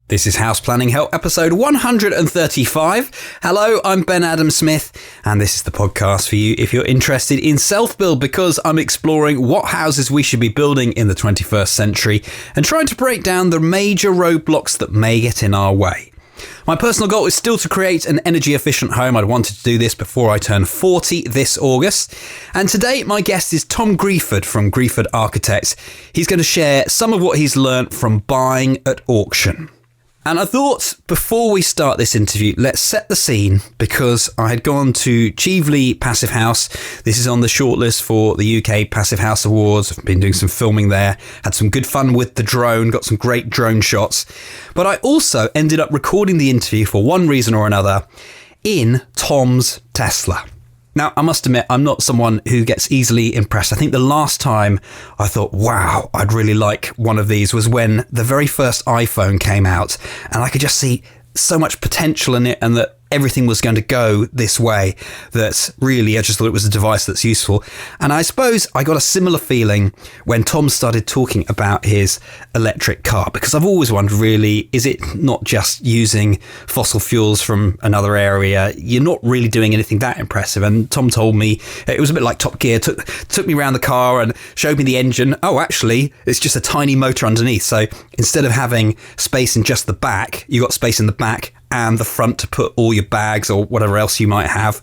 This is House Planning Help, episode 135. Hello, I'm Ben Adam Smith, and this is the podcast for you if you're interested in self-build, because I'm exploring what houses we should be building in the 21st century and trying to break down the major roadblocks that may get in our way. My personal goal is still to create an energy-efficient home. I'd wanted to do this before I turn 40 this August. And today, my guest is Tom Gresford from Gresford Architects. He's going to share some of what he's learnt from buying at auction. And I thought, before we start this interview, let's set the scene, because I had gone to Chieveley Passivhaus. This is on the shortlist for the UK Passivhaus Awards. I've been doing some filming there, had some good fun with the drone, got some great drone shots. But I also ended up recording the interview for one reason or another in Tom's Tesla. Now, I must admit, I'm not someone who gets easily impressed. I think the last time I thought, wow, I'd really like one of these was when the very first iPhone came out, and I could just see so much potential in it and that everything was going to go this way, that really I just thought it was a device that's useful. And I suppose I got a similar feeling when Tom started talking about his electric car, because I've always wondered, really, is it not just using fossil fuels from another area? You're not really doing anything that impressive. And Tom told me it was a bit like Top Gear, took me around the car and showed me the engine. Oh, actually, it's just a tiny motor underneath. So instead of having space in just the back, you got space in the back and the front to put all your bags or whatever else you might have.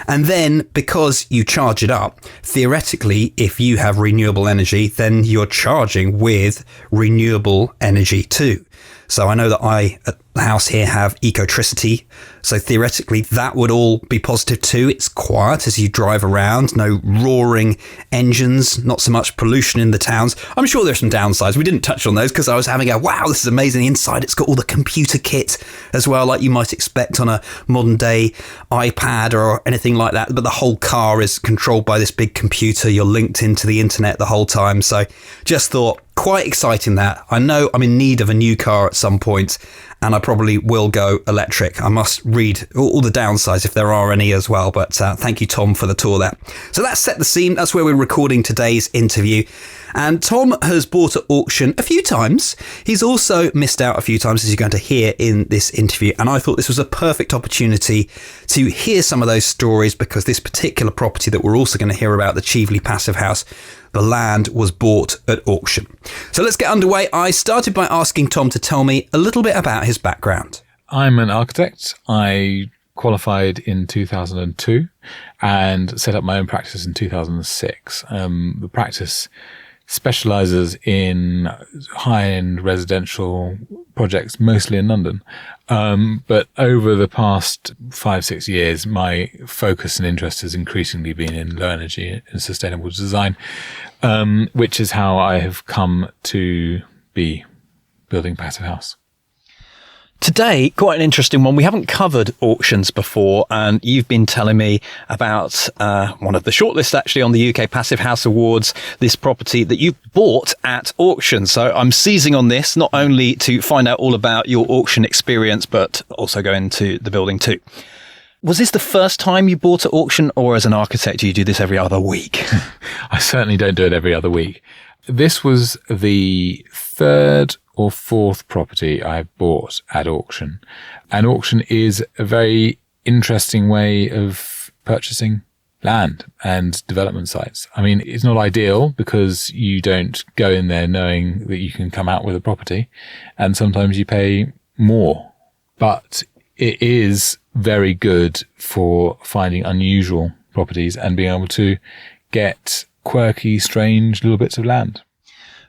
And then, because you charge it up, theoretically, if you have renewable energy, then you're charging with renewable energy too. So I know that I, at the house here, have ecotricity. So theoretically, that would all be positive too. It's quiet as you drive around, no roaring engines, not so much pollution in the towns. I'm sure there's some downsides. We didn't touch on those because I was having a, wow, this is amazing. Inside, it's got all the computer kit as well, like you might expect on a modern day iPad or anything like that. But the whole car is controlled by this big computer. You're linked into the internet the whole time. So just thought, quite exciting that. I know I'm in need of a new car at some point, and I probably will go electric. I must read all the downsides if there are any as well. But thank you, Tom, for the tour there. So that's set the scene. That's where we're recording today's interview. And Tom has bought at auction a few times. He's also missed out a few times, as you're going to hear in this interview. And I thought this was a perfect opportunity to hear some of those stories, because this particular property that we're also going to hear about, the Chieveley Passivhaus, the land was bought at auction. So let's get underway. I started by asking Tom to tell me a little bit about his background. I'm an architect. I qualified in 2002 and set up my own practice in 2006. The practice specialises in high-end residential projects, mostly in London. But over the past 5-6 years, my focus and interest has increasingly been in low energy and sustainable design, which is how I have come to be building Passivhaus. Today, quite an interesting one. We haven't covered auctions before, and you've been telling me about one of the shortlists actually on the UK Passivhaus Awards, this property that you bought at auction. So I'm seizing on this, not only to find out all about your auction experience, but also go into the building too. Was this the first time you bought at auction, or as an architect, do you do this every other week? I certainly don't do it every other week. This was the third or fourth property I bought at auction. And auction is a very interesting way of purchasing land and development sites. I mean, it's not ideal because you don't go in there knowing that you can come out with a property, and sometimes you pay more. But it is very good for finding unusual properties and being able to get quirky, strange little bits of land.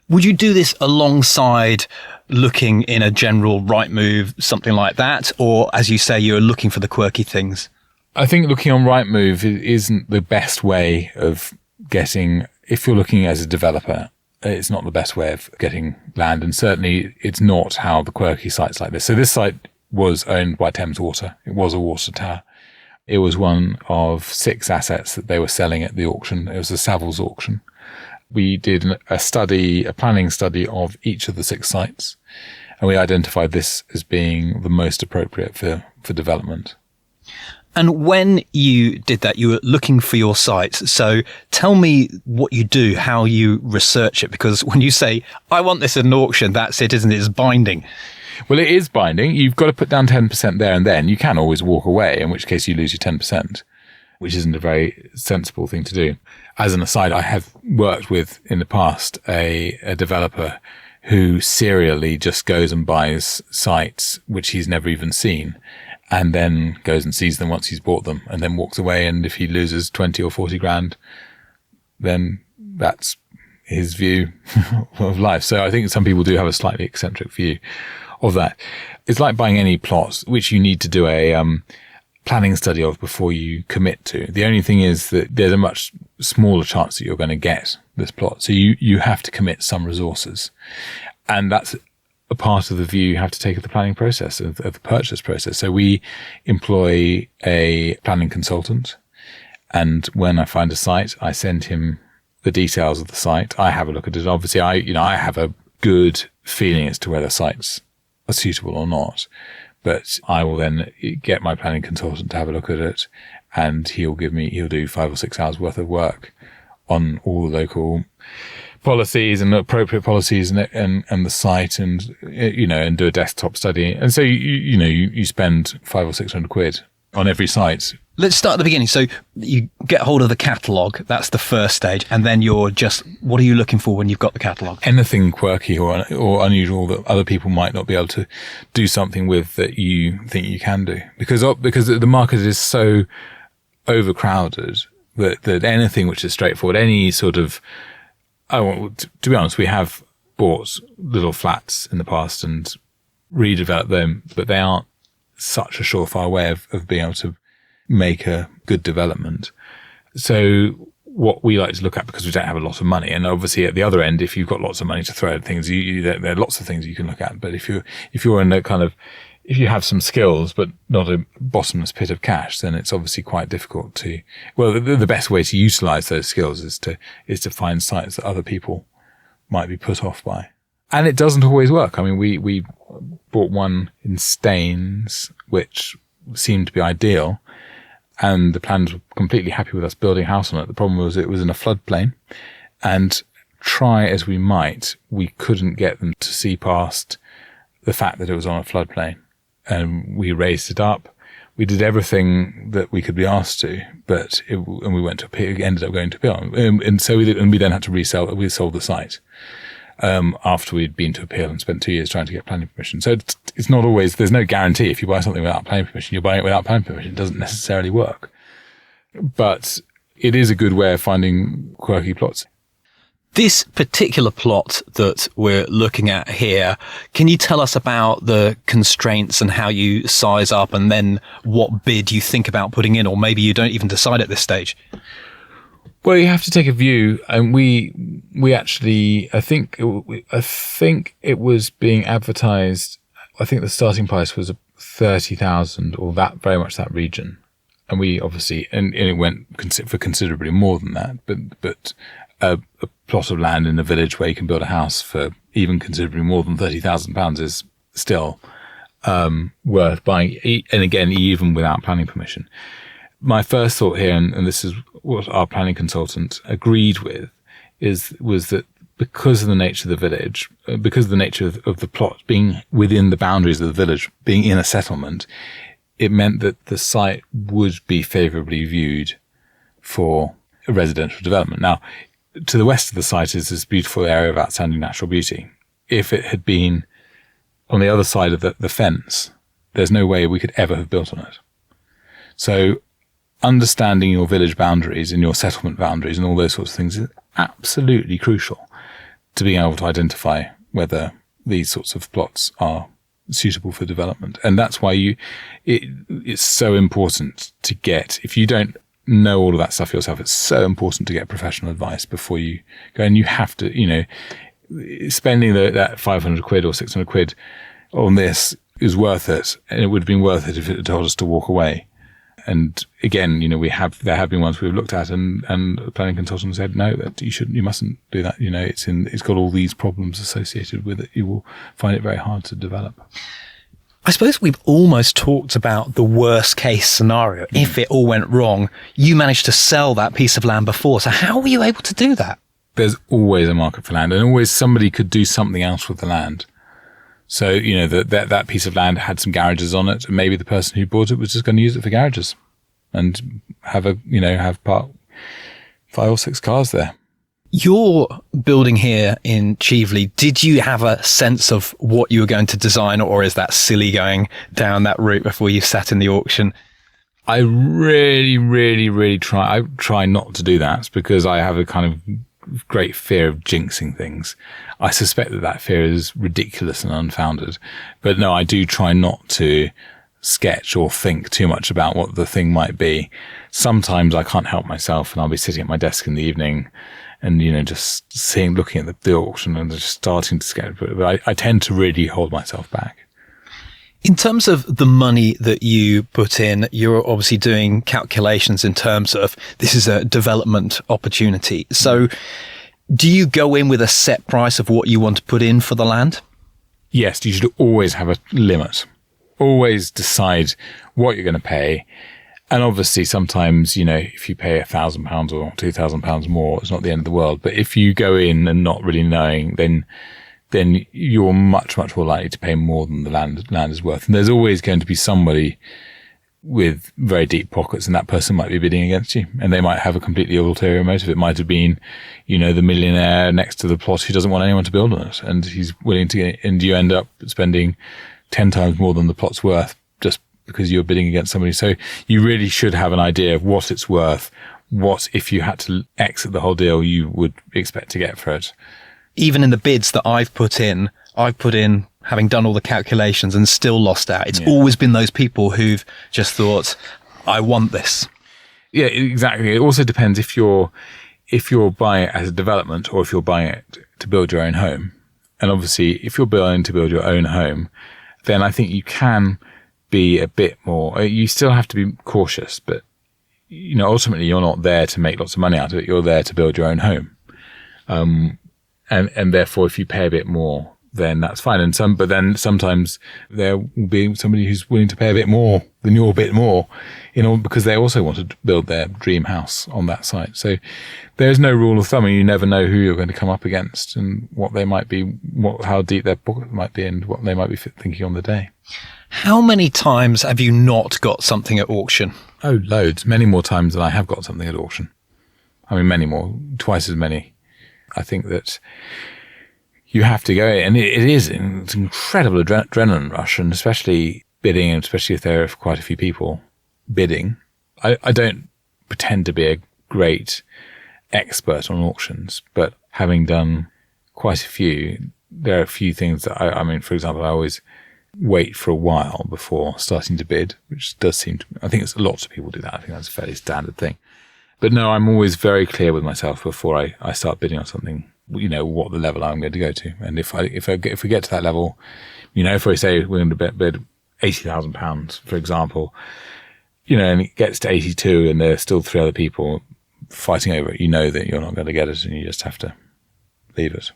Would you do this alongside looking in a general Rightmove, something like that? Or, as you say, you're looking for the quirky things? I think looking on Rightmove isn't the best way of getting, if you're looking as a developer, it's not the best way of getting land. And certainly it's not how the quirky sites like this. So this site was owned by Thames Water. It was a water tower. It was one of 6 assets that they were selling at the auction. It was a Savills auction. We did a planning study of each of the 6 sites, and we identified this as being the most appropriate for development. And when you did that, you were looking for your site. So tell me what you do, how you research it, because when you say, I want this at an auction, that's it, isn't it? It's binding. Well, it is binding. You've got to put down 10% there and then. You can always walk away, in which case you lose your 10%, which isn't a very sensible thing to do. As an aside, I have worked with, in the past, a developer who serially just goes and buys sites which he's never even seen, and then goes and sees them once he's bought them, and then walks away. And if he loses 20 or 40 grand, then that's his view of life. So I think some people do have a slightly eccentric view of that. It's like buying any plot, which you need to do a planning study of before you commit to. The only thing is that there's a much smaller chance that you're going to get this plot. So you have to commit some resources. And that's a part of the view you have to take of the planning process, of the purchase process. So we employ a planning consultant. And when I find a site, I send him the details of the site. I have a look at it. Obviously, I have a good feeling as to whether sites are suitable or not. But I will then get my planning consultant to have a look at it, and he'll do 5 or 6 hours worth of work on all the local policies and appropriate policies and the site, and and do a desktop study. And so you spend 500 or 600 quid on every site. Let's start at the beginning. So you get hold of the catalogue. That's the first stage. And then what are you looking for when you've got the catalogue? Anything quirky or unusual that other people might not be able to do something with that you think you can do. Because the market is so overcrowded that anything which is straightforward, any sort of, to be honest, we have bought little flats in the past and redeveloped them, but they aren't such a surefire way of being able to make a good development. So what we like to look at, because we don't have a lot of money, and obviously at the other end, if you've got lots of money to throw at things, there are lots of things you can look at. But if you're in a kind of, if you have some skills but not a bottomless pit of cash, then it's obviously quite difficult to. Well, the best way to utilize those skills is to find sites that other people might be put off by, and it doesn't always work. I mean, we bought one in Staines which seemed to be ideal. And the planners were completely happy with us building a house on it. The problem was it was in a floodplain, and try as we might, we couldn't get them to see past the fact that it was on a floodplain. And we raised it up. We did everything that we could be asked to, and we went to appeal, ended up going to appeal. And so we then had to we sold the site. After we'd been to appeal and spent 2 years trying to get planning permission. So it's not always, there's no guarantee. If you buy something without planning permission, you're buying it without planning permission. It doesn't necessarily work. But it is a good way of finding quirky plots. This particular plot that we're looking at here, can you tell us about the constraints and how you size up, and then what bid you think about putting in, or maybe you don't even decide at this stage? Well, you have to take a view, and we actually, I think it was being advertised. I think the starting price was 30,000, or that, very much that region, and we obviously, and it went for considerably more than that. But a plot of land in a village where you can build a house for even considerably more than £30,000 is still worth buying, and again, even without planning permission. My first thought here, and this is what our planning consultant agreed with, was that because of the nature of the village, because of the nature of the plot being within the boundaries of the village, being in a settlement, it meant that the site would be favourably viewed for a residential development. Now, to the west of the site is this beautiful area of outstanding natural beauty. If it had been on the other side of the fence, there's no way we could ever have built on it. So understanding your village boundaries and your settlement boundaries and all those sorts of things is absolutely crucial to being able to identify whether these sorts of plots are suitable for development. And that's why it's so important to get, if you don't know all of that stuff yourself, it's so important to get professional advice before you go. And you have to, spending that 500 quid or 600 quid on this is worth it. And it would have been worth it if it had told us to walk away. And again, there have been ones we've looked at, and the planning consultant said, no, that you mustn't do that. It's got all these problems associated with it. You will find it very hard to develop. I suppose we've almost talked about the worst case scenario. If it all went wrong, you managed to sell that piece of land before. So how were you able to do that? There's always a market for land, and always somebody could do something else with the land. So, that piece of land had some garages on it, and maybe the person who bought it was just going to use it for garages and have park 5 or 6 cars there. Your building here in Chieveley, did you have a sense of what you were going to design, or is that silly going down that route before you sat in the auction? I really, really, really try not to do that, because I have a kind of great fear of jinxing things. I suspect that fear is ridiculous and unfounded. But no, I do try not to sketch or think too much about what the thing might be. Sometimes I can't help myself, and I'll be sitting at my desk in the evening and, just looking at the auction and just starting to sketch. But I tend to really hold myself back. In terms of the money that you put in, you're obviously doing calculations in terms of this is a development opportunity. So do you go in with a set price of what you want to put in for the land? Yes, you should always have a limit. Always decide what you're going to pay. And obviously sometimes, if you pay £1,000 or £2,000 more, it's not the end of the world. But if you go in and not really knowing, then you're much, much more likely to pay more than the land is worth. And there's always going to be somebody with very deep pockets, and that person might be bidding against you, and they might have a completely ulterior motive. It might have been, the millionaire next to the plot who doesn't want anyone to build on it, and he's willing to get it, and you end up spending 10 times more than the plot's worth just because you're bidding against somebody. So you really should have an idea of what it's worth, what, if you had to exit the whole deal, you would expect to get for it. Even in the bids that I've put in, having done all the calculations and still lost out. It's always been those people who've just thought, I want this. Yeah, exactly. It also depends if you're buying it as a development or if you're buying it to build your own home. And obviously, if you're buying to build your own home, then I think you can be a bit more, you still have to be cautious, but ultimately you're not there to make lots of money out of it. You're there to build your own home. And therefore, if you pay a bit more, then that's fine. But then sometimes there will be somebody who's willing to pay a bit more than your bit more, because they also want to build their dream house on that site. So there's no rule of thumb, and you never know who you're going to come up against and what they might be, how deep their pocket might be, and what they might be thinking on the day. How many times have you not got something at auction? Oh, loads. Many more times than I have got something at auction. I mean, many more, twice as many. I think that you have to go, and it's an incredible adrenaline rush, and especially bidding, and especially if there are quite a few people bidding. I don't pretend to be a great expert on auctions, but having done quite a few, there are a few things that I mean, for example, I always wait for a while before starting to bid, which does seem to, I think lots of people do that. I think that's a fairly standard thing. But no, I'm always very clear with myself before I start bidding on something, what the level I'm going to go to. And if we get to that level, if we say we're going to bid £80,000, for example, and it gets to 82 and there are still 3 other people fighting over it, that you're not going to get it, and you just have to leave it.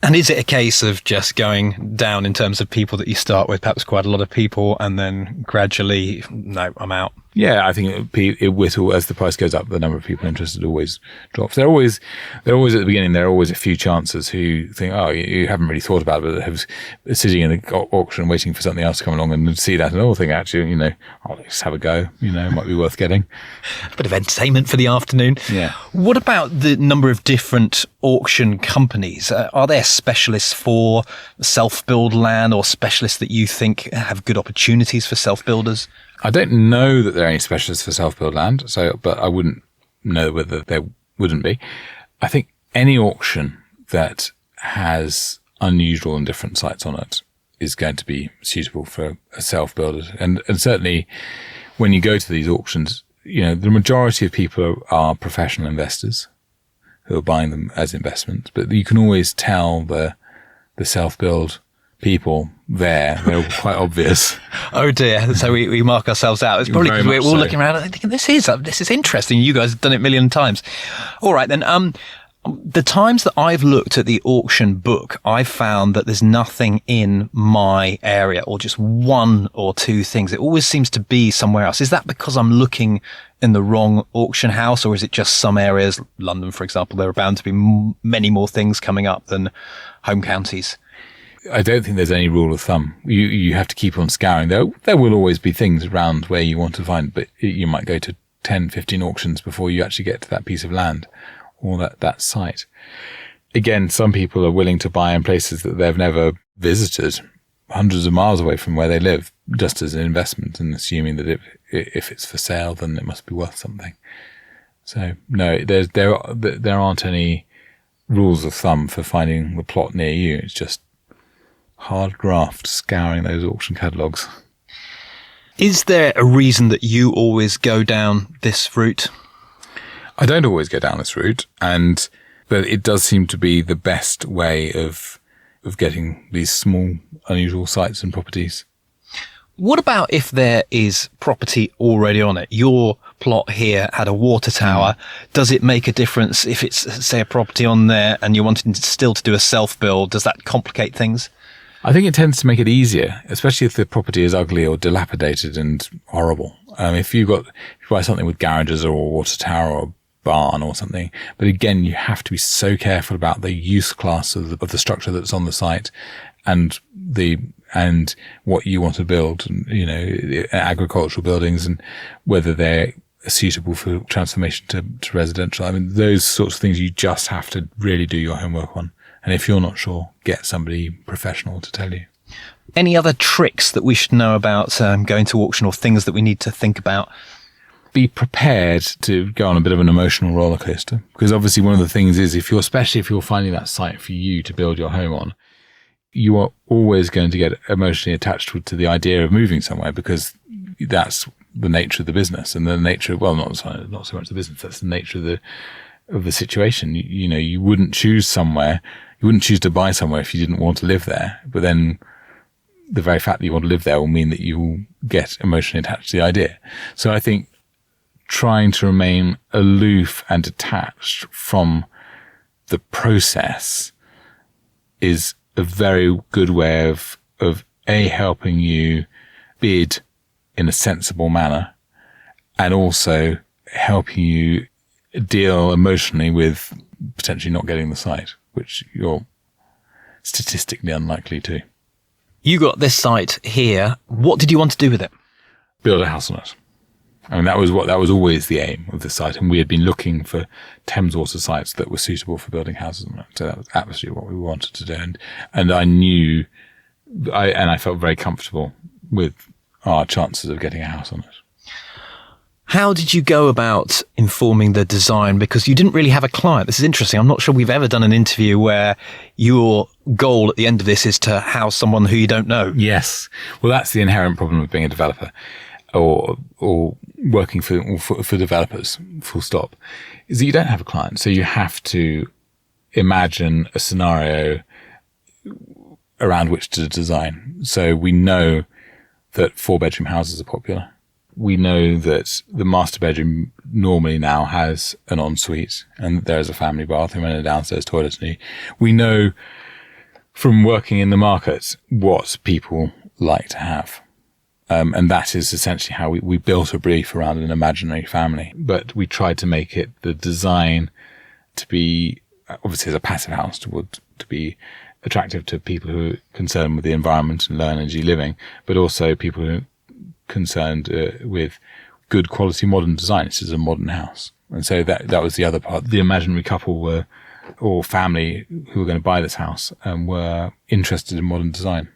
And is it a case of just going down in terms of people that you start with, perhaps quite a lot of people, and then gradually, no, I'm out? Yeah, I think it whittle as the price goes up. The number of people interested always drops. They're always at the beginning. There are always a few chances who think, oh, you haven't really thought about it, but have sitting in the auction waiting for something else to come along and see that and think, actually, I'll just have a go. It might be worth getting. A bit of entertainment for the afternoon. Yeah. What about the number of different auction companies? Are there specialists for self-build land, or specialists that you think have good opportunities for self-builders? I don't know that there are any specialists for self-build land, but I wouldn't know whether there wouldn't be. I think any auction that has unusual and different sites on it is going to be suitable for a self-builder. And certainly when you go to these auctions, the majority of people are professional investors who are buying them as investments, but you can always tell the self-build people they're quite obvious. Oh dear. So we mark ourselves out. It's probably because we're all looking around and thinking, this is interesting. You guys have done it a million times. All right, then. The times that I've looked at the auction book, I've found that there's nothing in my area, or just 1 or 2 things. It always seems to be somewhere else. Is that because I'm looking in the wrong auction house, or is it just some areas, London, for example, there are bound to be many more things coming up than home counties? I don't think there's any rule of thumb. You have to keep on scouring. There will always be things around where you want to find, but you might go to 10, 15 auctions before you actually get to that piece of land or that site. Again, some people are willing to buy in places that they've never visited, hundreds of miles away from where they live, just as an investment, and assuming that if it's for sale, then it must be worth something. So no, there aren't any rules of thumb for finding the plot near you. It's just hard graft scouring those auction catalogues. Is there a reason that you always go down this route? I don't always go down this route, but it does seem to be the best way of getting these small, unusual sites and properties. What about if there is property already on it? Your plot here had a water tower. Does it make a difference if it's, say, a property on there and you're wanting still to do a self-build? Does that complicate things? I think it tends to make it easier, especially if the property is ugly or dilapidated and horrible. If you buy something with garages or a water tower or a barn or something, but again, you have to be so careful about the use class of the structure that's on the site and what you want to build, and, agricultural buildings, and whether they're suitable for transformation to residential. I mean, those sorts of things you just have to really do your homework on. And if you're not sure, get somebody professional to tell you. Any other tricks that we should know about going to auction, or things that we need to think about? Be prepared to go on a bit of an emotional roller coaster, because obviously one of the things is especially if you're finding that site for you to build your home on, you are always going to get emotionally attached to the idea of moving somewhere, because that's the nature of the business and the nature of, well, not so much the business, that's the nature of the situation. You wouldn't choose to buy somewhere if you didn't want to live there, but then the very fact that you want to live there will mean that you will get emotionally attached to the idea. So I think trying to remain aloof and detached from the process is a very good way of helping you bid in a sensible manner, and also helping you deal emotionally with potentially not getting the site, which you're statistically unlikely to. You got this site here. What did you want to do with it? Build a house on it. I mean, that was always the aim of the site, and we had been looking for Thames water sites that were suitable for building houses on it. So that was absolutely what we wanted to do, and I knew, I felt very comfortable with our chances of getting a house on it. How did you go about informing the design? Because you didn't really have a client. This is interesting. I'm not sure we've ever done an interview where your goal at the end of this is to house someone who you don't know. Yes. Well, that's the inherent problem of being a developer or working for developers, full stop, is that you don't have a client. So you have to imagine a scenario around which to design. So we know that 4-bedroom houses are popular. We know that the master bedroom normally now has an ensuite, and there's a family bathroom and a downstairs toilet. We know from working in the market what people like to have. And that is essentially how we built a brief around an imaginary family. But we tried to make it, the design, to be, obviously as a passive house, to be attractive to people who are concerned with the environment and low energy living, but also people who are concerned with good quality modern design. This is a modern house. And so that was the other part. The imaginary couple or family who were going to buy this house were interested in modern design.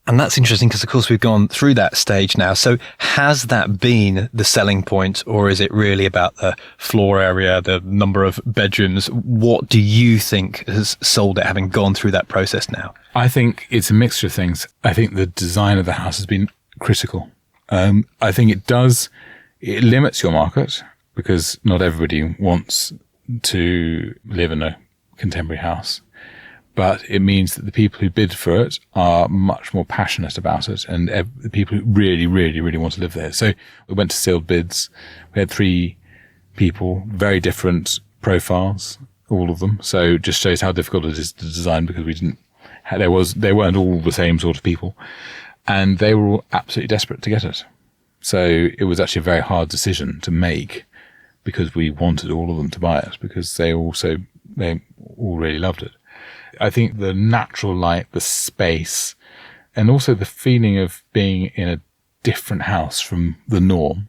And that's interesting because, of course, we've gone through that stage now. So has that been the selling point, or is it really about the floor area, the number of bedrooms? What do you think has sold it, having gone through that process now? I think it's a mixture of things. I think the design of the house has been critical. I think it limits your market, because not everybody wants to live in a contemporary house. But it means that the people who bid for it are much more passionate about it, and the people who really, really, really want to live there. So we went to sealed bids. We had 3 people, very different profiles, all of them. So it just shows how difficult it is to design, because they weren't all the same sort of people, and they were all absolutely desperate to get it. So it was actually a very hard decision to make, because we wanted all of them to buy it, because they all really loved it. I think the natural light, the space, and also the feeling of being in a different house from the norm,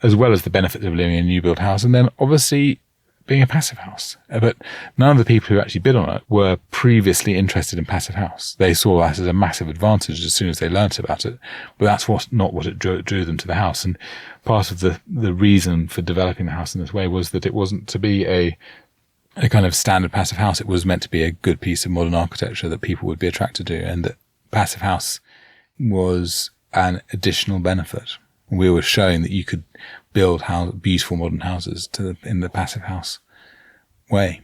as well as the benefits of living in a new build house, and then obviously being a passive house. But none of the people who actually bid on it were previously interested in passive house. They saw that as a massive advantage as soon as they learnt about it, but that's not what it drew them to the house. And part of the reason for developing the house in this way was that it wasn't to be a kind of standard passive house. It was meant to be a good piece of modern architecture that people would be attracted to, and that passive house was an additional benefit. We were showing that you could build beautiful modern houses in the passive house way.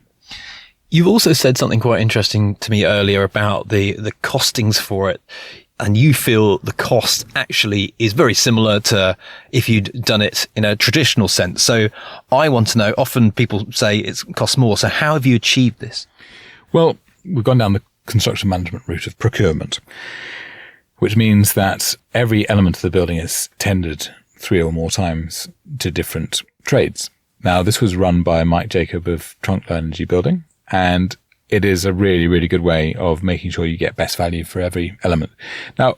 You've also said something quite interesting to me earlier about the costings for it. And you feel the cost actually is very similar to if you'd done it in a traditional sense. So I want to know, often people say it costs more. So how have you achieved this? Well, we've gone down the construction management route of procurement, which means that every element of the building is tendered 3 or more times to different trades. Now, this was run by Mike Jacob of Trunklow Energy Building, and it is a really, really good way of making sure you get best value for every element. Now,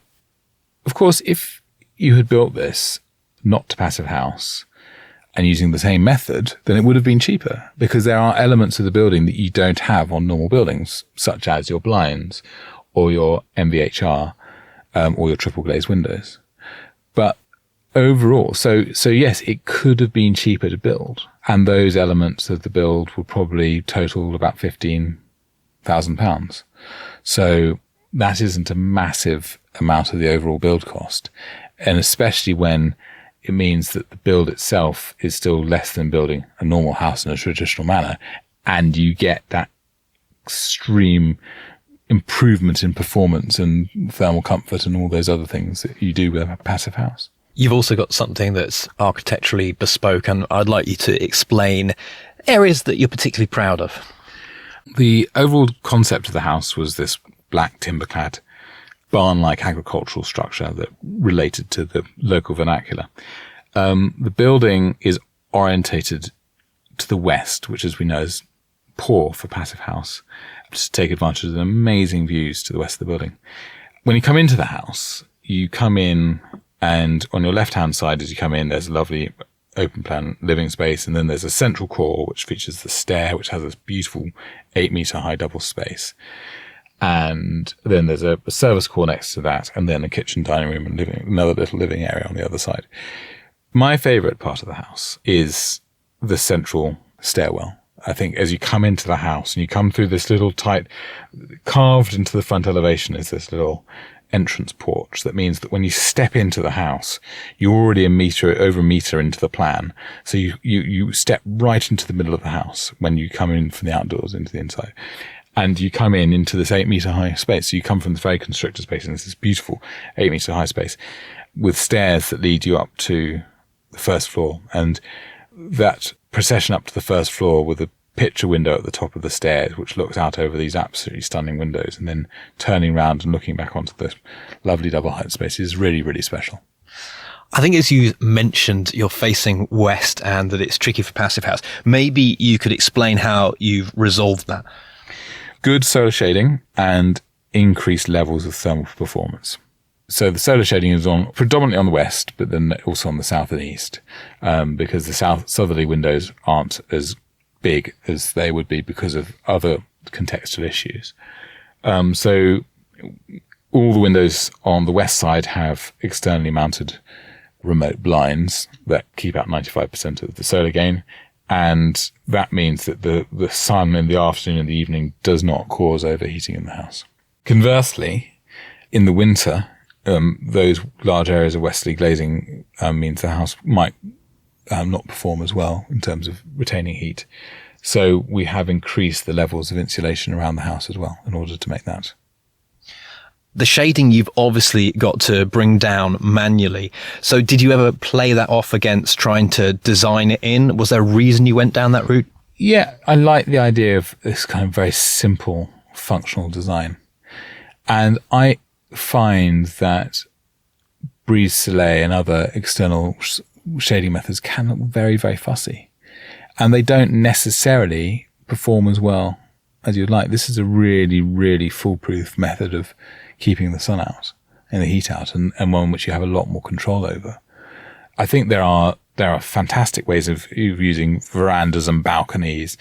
of course, if you had built this not to passive house and using the same method, then it would have been cheaper, because there are elements of the building that you don't have on normal buildings, such as your blinds or your MVHR or your triple glazed windows. But overall, so yes, it could have been cheaper to build, and those elements of the build would probably total about £15,000. So that isn't a massive amount of the overall build cost, and especially when it means that the build itself is still less than building a normal house in a traditional manner, and you get that extreme improvement in performance and thermal comfort and all those other things that you do with a passive house. You've also got something that's architecturally bespoke, and I'd like you to explain areas that you're particularly proud of. The overall concept of the house was this black timber-clad barn-like agricultural structure that related to the local vernacular. The building is orientated to the west, which, as we know, is poor for passive house, to take advantage of the amazing views to the west of the building. When you come into the house, you come in, and on your left-hand side as you come in, there's a lovely open plan living space, and then there's a central core which features the stair, which has this beautiful 8-meter high double space. And then there's a service core next to that, and then a kitchen, dining room, and another little living area on the other side. My favourite part of the house is the central stairwell. I think as you come into the house and you come through this little tight, carved into the front elevation is this little entrance porch. That means that when you step into the house, you're already over a meter into the plan. So you step right into the middle of the house when you come in from the outdoors into the inside. And you come into this 8-meter high space. So you come from this very constricted space into this beautiful 8-meter high space with stairs that lead you up to the first floor. And that procession up to the first floor with a picture window at the top of the stairs, which looks out over these absolutely stunning windows, and then turning around and looking back onto the lovely double height space is really, really special. I think, as you mentioned, you're facing west and that it's tricky for passive house. Maybe you could explain how you've resolved that. Good solar shading and increased levels of thermal performance. So the solar shading is predominantly on the west, but then also on the south and east, because the southerly windows aren't as big as they would be because of other contextual issues. So all the windows on the west side have externally mounted remote blinds that keep out 95% of the solar gain. And that means that the sun in the afternoon and the evening does not cause overheating in the house. Conversely, in the winter, those large areas of westerly glazing means the house might not perform as well in terms of retaining heat. So we have increased the levels of insulation around the house as well in order to make that. The shading you've obviously got to bring down manually. So did you ever play that off against trying to design it in? Was there a reason you went down that route? Yeah, I like the idea of this kind of very simple functional design. And I find that brise soleil and other external shading methods can look very, very fussy. And they don't necessarily perform as well as you'd like, this is a really, really foolproof method of keeping the sun out and the heat out, and one which you have a lot more control over. I think there are fantastic ways of using verandas and balconies,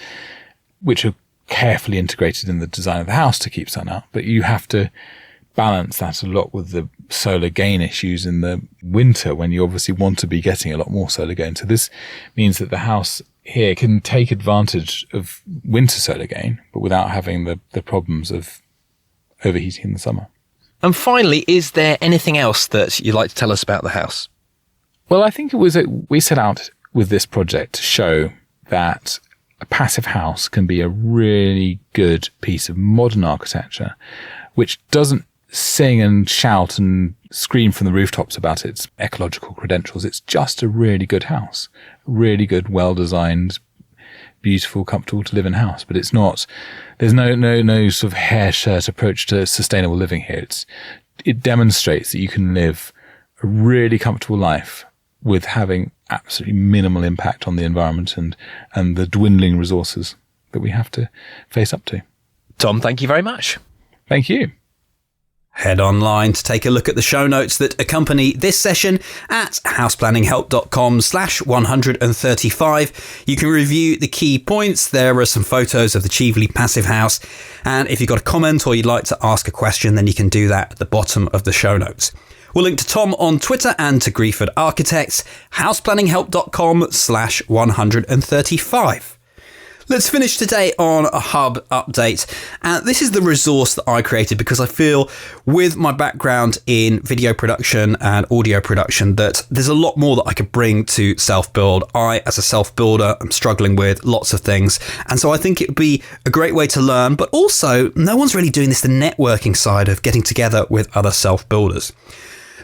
which are carefully integrated in the design of the house to keep sun out, but you have to balance that a lot with the solar gain issues in the winter, when you obviously want to be getting a lot more solar gain. So this means that the house here can take advantage of winter solar gain, but without having the problems of overheating in the summer. And finally, is there anything else that you'd like to tell us about the house? Well, I think we set out with this project to show that a passive house can be a really good piece of modern architecture, which doesn't sing and shout and scream from the rooftops about its ecological credentials. It's just a really good house, really good, well-designed, beautiful, comfortable to live in house. But it's not, there's no sort of hair shirt approach to sustainable living here. It demonstrates that you can live a really comfortable life with having absolutely minimal impact on the environment and the dwindling resources that we have to face up to. Tom, thank you very much. Thank you. Head online to take a look at the show notes that accompany this session at houseplanninghelp.com/135. You can review the key points. There are some photos of the Chieveley Passivhaus. And if you've got a comment or you'd like to ask a question, then you can do that at the bottom of the show notes. We'll link to Tom on Twitter and to Gresford Architects, houseplanninghelp.com/135. Let's finish today on a hub update. And this is the resource that I created because I feel, with my background in video production and audio production, that there's a lot more that I could bring to self-build. I, as a self-builder, am struggling with lots of things. And so I think it would be a great way to learn, but also no one's really doing this, the networking side of getting together with other self-builders.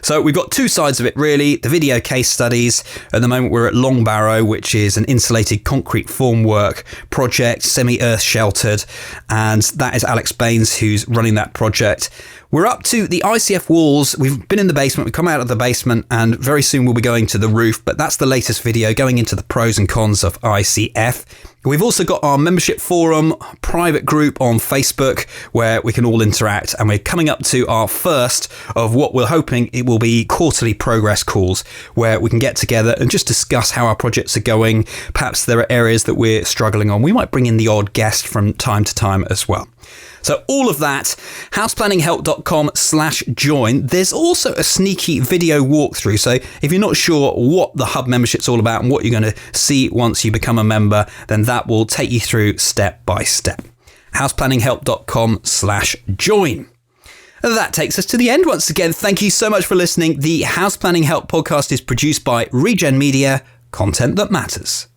So we've got two sides of it, really. The video case studies. At the moment, we're at Long Barrow, which is an insulated concrete formwork project, semi-earth sheltered. And that is Alex Baines, who's running that project. We're up to the ICF walls. We've been in the basement. We've come out of the basement, and very soon we'll be going to the roof. But that's the latest video, going into the pros and cons of ICF. We've also got our membership forum, private group on Facebook, where we can all interact. And we're coming up to our first of what we're hoping it will be quarterly progress calls, where we can get together and just discuss how our projects are going. Perhaps there are areas that we're struggling on. We might bring in the odd guest from time to time as well. So all of that, houseplanninghelp.com/join. There's also a sneaky video walkthrough. So if you're not sure what the Hub membership's all about and what you're going to see once you become a member, then that will take you through step by step. houseplanninghelp.com/join. That takes us to the end once again. Thank you so much for listening. The House Planning Help podcast is produced by Regen Media, content that matters.